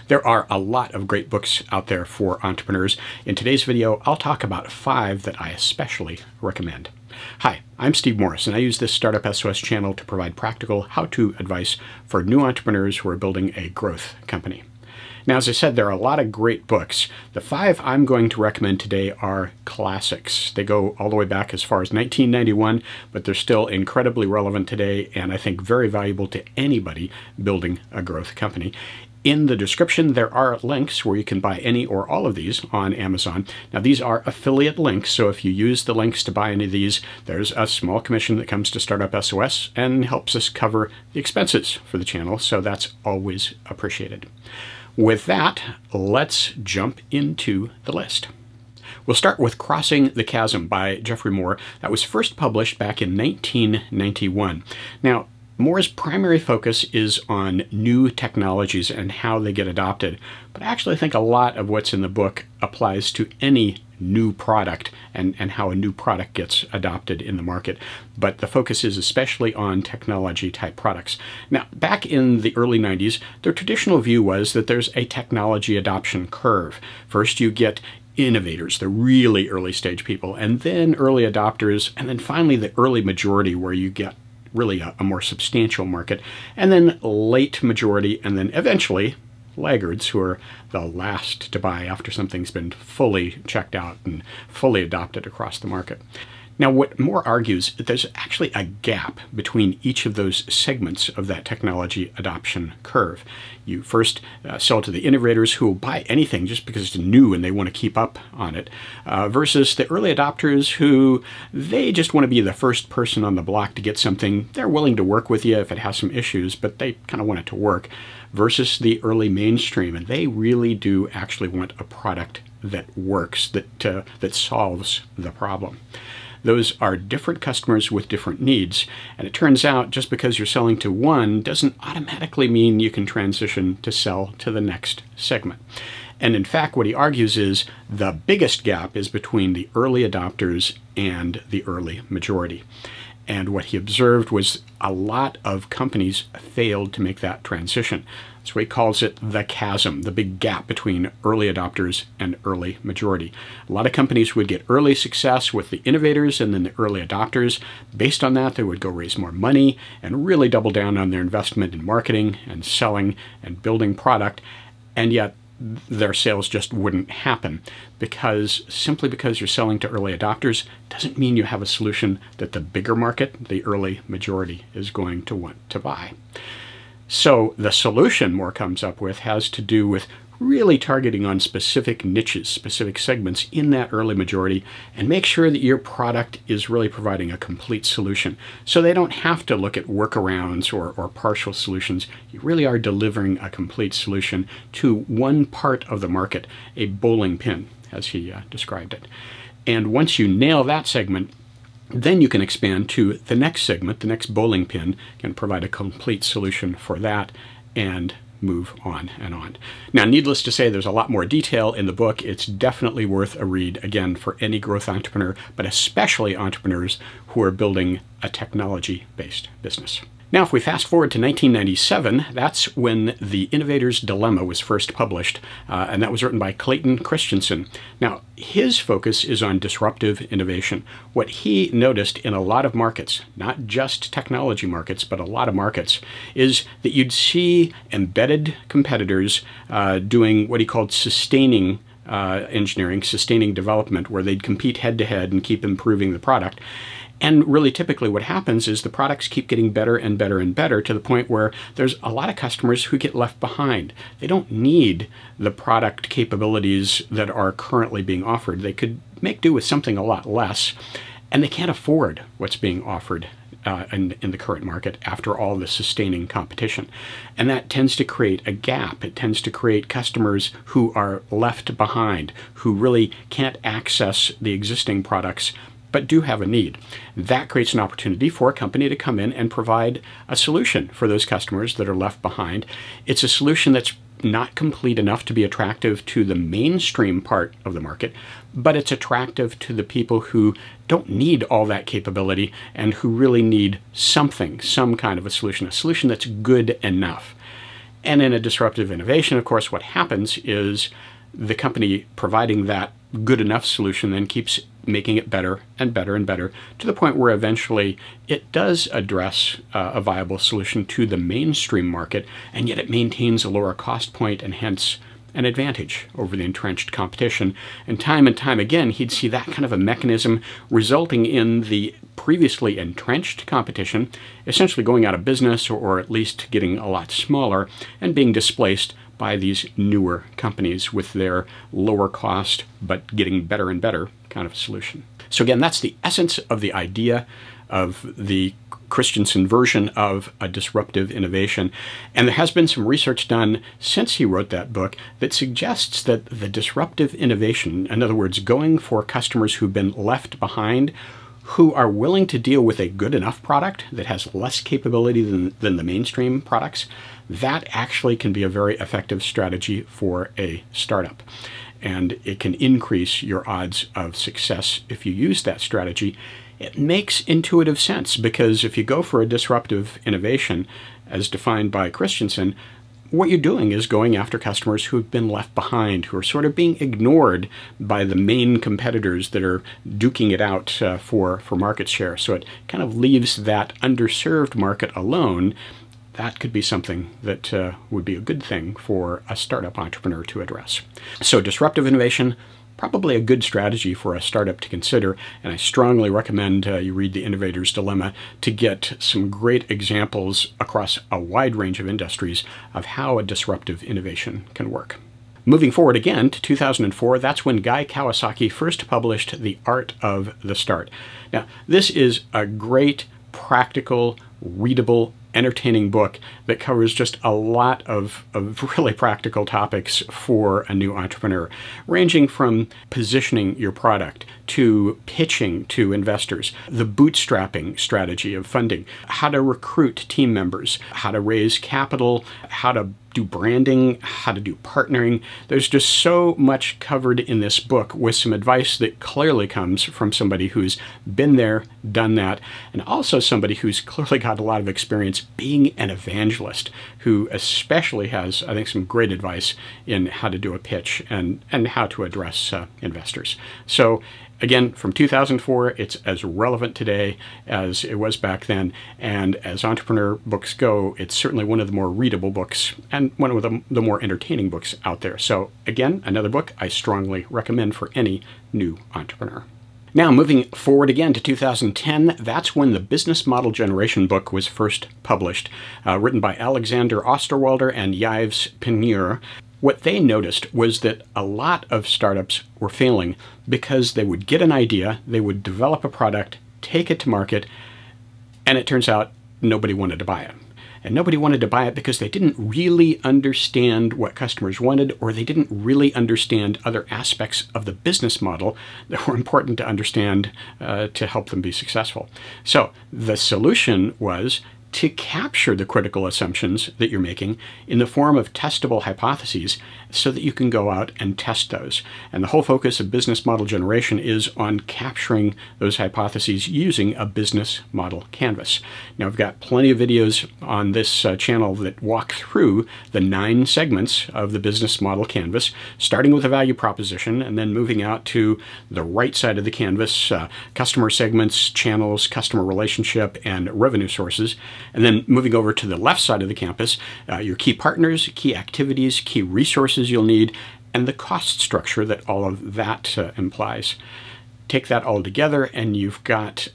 There are a lot of great books out there for entrepreneurs. In today's video, I'll talk about 5 that I especially recommend. Hi, I'm Steve Morris, and I use this Startup SOS channel to provide practical how-to advice for new entrepreneurs who are building a growth company. Now, as I said, there are a lot of great books. The 5 I'm going to recommend today are classics. They go all the way back as far as 1991, but they're still incredibly relevant today, and I think very valuable to anybody building a growth company. In the description, there are links where you can buy any or all of these on Amazon. Now, these are affiliate links, so if you use the links to buy any of these, there's a small commission that comes to Startup SOS and helps us cover the expenses for the channel, so that's always appreciated. With that, let's jump into the list. We'll start with Crossing the Chasm by Geoffrey Moore. That was first published back in 1991. Now, Moore's primary focus is on new technologies and how they get adopted, but I actually think a lot of what's in the book applies to any new product and how a new product gets adopted in the market. But the focus is especially on technology type products. Now, back in the early 90s, the traditional view was that there's a technology adoption curve. First, you get innovators, the really early stage people, and then early adopters, and then finally the early majority where you get really a more substantial market, and then late majority, and then eventually laggards, who are the last to buy after something's been fully checked out and fully adopted across the market. Now, what Moore argues, there's actually a gap between each of those segments of that technology adoption curve. You first sell to the innovators who will buy anything just because it's new and they want to keep up on it, versus the early adopters who they just want to be the first person on the block to get something. They're willing to work with you if it has some issues, but they kind of want it to work, versus the early mainstream, and they really do actually want a product that works, that solves the problem. Those are different customers with different needs, and it turns out just because you're selling to one doesn't automatically mean you can transition to sell to the next segment. And in fact, what he argues is the biggest gap is between the early adopters and the early majority. And what he observed was a lot of companies failed to make that transition. That's why he calls it the chasm, the big gap between early adopters and early majority. A lot of companies would get early success with the innovators and then the early adopters. Based on that, they would go raise more money and really double down on their investment in marketing and selling and building product, and yet their sales just wouldn't happen simply because you're selling to early adopters doesn't mean you have a solution that the bigger market, the early majority, is going to want to buy. So the solution Moore comes up with has to do with really targeting on specific niches, specific segments in that early majority, and make sure that your product is really providing a complete solution. So they don't have to look at workarounds or partial solutions. You really are delivering a complete solution to one part of the market, a bowling pin, as he described it. And once you nail that segment, then you can expand to the next segment, the next bowling pin, can provide a complete solution for that, and move on and on. Now, needless to say, there's a lot more detail in the book. It's definitely worth a read, again, for any growth entrepreneur, but especially entrepreneurs who are building a technology-based business. Now, if we fast forward to 1997, that's when The Innovator's Dilemma was first published, and that was written by Clayton Christensen. Now, his focus is on disruptive innovation. What he noticed in a lot of markets, not just technology markets, but a lot of markets, is that you'd see embedded competitors doing what he called sustaining engineering, sustaining development, where they'd compete head-to-head and keep improving the product. And really, typically what happens is the products keep getting better and better and better to the point where there's a lot of customers who get left behind. They don't need the product capabilities that are currently being offered. They could make do with something a lot less, and they can't afford what's being offered in the current market after all the sustaining competition. And that tends to create a gap. It tends to create customers who are left behind, who really can't access the existing products but do have a need. That creates an opportunity for a company to come in and provide a solution for those customers that are left behind. It's a solution that's not complete enough to be attractive to the mainstream part of the market, but it's attractive to the people who don't need all that capability and who really need something, some kind of a solution that's good enough. And in a disruptive innovation, of course, what happens is the company providing that good enough solution then keeps making it better and better and better to the point where eventually it does address a viable solution to the mainstream market, and yet it maintains a lower cost point and hence an advantage over the entrenched competition. And time again, he'd see that kind of a mechanism resulting in the previously entrenched competition essentially going out of business, or at least getting a lot smaller and being displaced by these newer companies with their lower cost but getting better and better kind of solution. So again, that's the essence of the idea of the Christensen version of a disruptive innovation. And there has been some research done since he wrote that book that suggests that the disruptive innovation, in other words, going for customers who've been left behind, who are willing to deal with a good enough product that has less capability than the mainstream products, that actually can be a very effective strategy for a startup. And it can increase your odds of success if you use that strategy. It makes intuitive sense, because if you go for a disruptive innovation, as defined by Christensen, what you're doing is going after customers who've been left behind, who are sort of being ignored by the main competitors that are duking it out for market share. So it kind of leaves that underserved market alone. That could be something that would be a good thing for a startup entrepreneur to address. So disruptive innovation, probably a good strategy for a startup to consider, and I strongly recommend you read The Innovator's Dilemma to get some great examples across a wide range of industries of how a disruptive innovation can work. Moving forward again to 2004, that's when Guy Kawasaki first published The Art of the Start. Now, this is a great, practical, readable, entertaining book that covers just a lot of really practical topics for a new entrepreneur, ranging from positioning your product to pitching to investors, the bootstrapping strategy of funding, how to recruit team members, how to raise capital, how to do branding, how to do partnering. There's just so much covered in this book with some advice that clearly comes from somebody who's been there, done that, and also somebody who's clearly got a lot of experience being an evangelist, who especially has, I think, some great advice in how to do a pitch and how to address investors. So again, from 2004, it's as relevant today as it was back then, and as entrepreneur books go, it's certainly one of the more readable books and one of the more entertaining books out there. So again, another book I strongly recommend for any new entrepreneur. Now, moving forward again to 2010, that's when the Business Model Generation book was first published, written by Alexander Osterwalder and Yves Pineur. What they noticed was that a lot of startups were failing because they would get an idea, they would develop a product, take it to market, and it turns out nobody wanted to buy it. And nobody wanted to buy it because they didn't really understand what customers wanted, or they didn't really understand other aspects of the business model that were important to understand to help them be successful. So the solution was to capture the critical assumptions that you're making in the form of testable hypotheses so that you can go out and test those. And the whole focus of business model generation is on capturing those hypotheses using a business model canvas. Now, I've got plenty of videos on this channel that walk through the 9 segments of the business model canvas, starting with a value proposition and then moving out to the right side of the canvas, customer segments, channels, customer relationship, and revenue sources. And then moving over to the left side of the campus, your key partners, key activities, key resources you'll need, and the cost structure that all of that implies. Take that all together and you've got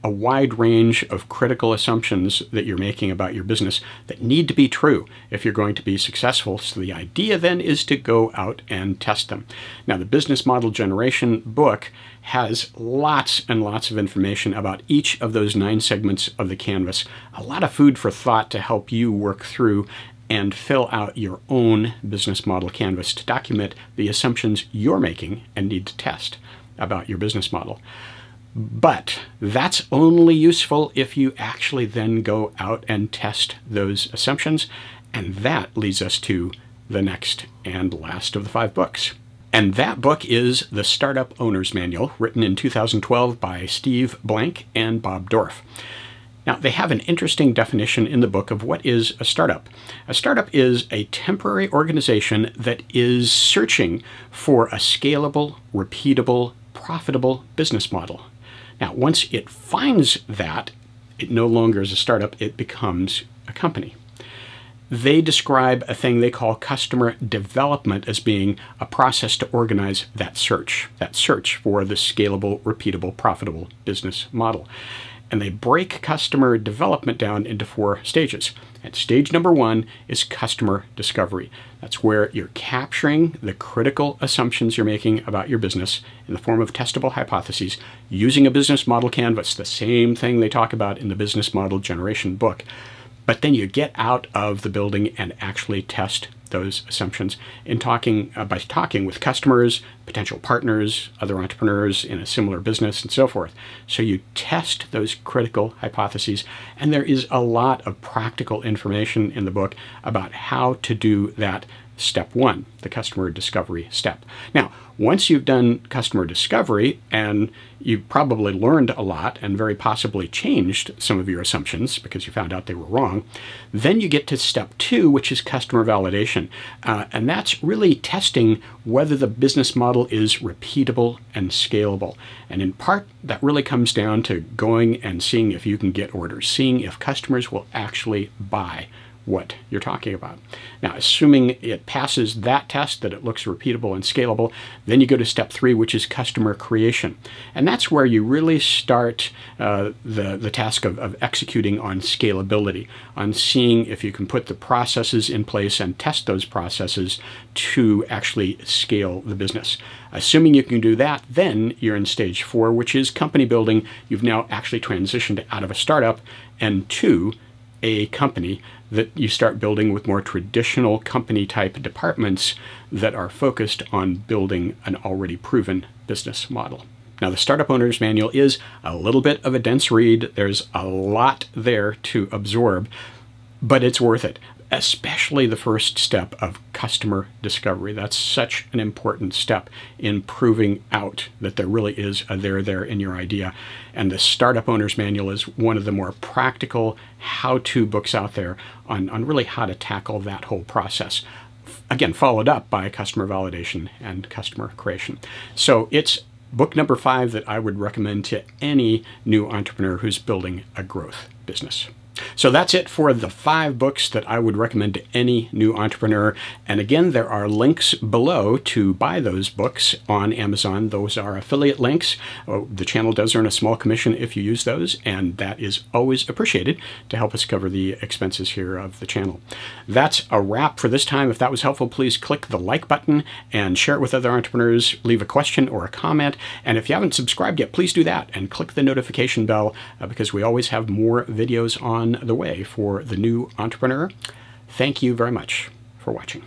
a wide range of critical assumptions that you're making about your business that need to be true if you're going to be successful. So the idea then is to go out and test them. Now, the Business Model Generation book has lots and lots of information about each of those 9 segments of the canvas. A lot of food for thought to help you work through and fill out your own business model canvas to document the assumptions you're making and need to test about your business model. But that's only useful if you actually then go out and test those assumptions, and that leads us to the next and last of the 5 books. And that book is The Startup Owner's Manual, written in 2012 by Steve Blank and Bob Dorff. Now, they have an interesting definition in the book of what is a startup. A startup is a temporary organization that is searching for a scalable, repeatable, profitable business model. Now, once it finds that, it no longer is a startup, it becomes a company. They describe a thing they call customer development as being a process to organize that search for the scalable, repeatable, profitable business model. And they break customer development down into 4 stages. And stage number 1 is customer discovery. That's where you're capturing the critical assumptions you're making about your business in the form of testable hypotheses using a business model canvas, the same thing they talk about in the business model generation book. But then you get out of the building and actually test those assumptions by talking with customers, potential partners, other entrepreneurs in a similar business, and so forth. So you test those critical hypotheses, and there is a lot of practical information in the book about how to do that step 1, the customer discovery step. Now, once you've done customer discovery and you've probably learned a lot and very possibly changed some of your assumptions because you found out they were wrong, then you get to step 2, which is customer validation. And that's really testing whether the business model is repeatable and scalable. And in part, that really comes down to going and seeing if you can get orders, seeing if customers will actually buy what you're talking about. Now, assuming it passes that test, that it looks repeatable and scalable, then you go to step 3, which is customer creation. And that's where you really start the task of executing on scalability, on seeing if you can put the processes in place and test those processes to actually scale the business. Assuming you can do that, then you're in stage 4, which is company building. You've now actually transitioned out of a startup and to a company that you start building with more traditional company type departments that are focused on building an already proven business model. Now, the Startup Owner's Manual is a little bit of a dense read. There's a lot there to absorb, but it's worth it, especially the first step of customer discovery. That's such an important step in proving out that there really is a there in your idea. And the Startup Owner's Manual is one of the more practical how-to books out there on really how to tackle that whole process. Again, followed up by customer validation and customer creation. So it's book number 5 that I would recommend to any new entrepreneur who's building a growth business. So that's it for the 5 books that I would recommend to any new entrepreneur. And again, there are links below to buy those books on Amazon. Those are affiliate links. The channel does earn a small commission if you use those, and that is always appreciated to help us cover the expenses here of the channel. That's a wrap for this time. If that was helpful, please click the like button and share it with other entrepreneurs. Leave a question or a comment. And if you haven't subscribed yet, please do that and click the notification bell because we always have more videos on the way for the new entrepreneur. Thank you very much for watching.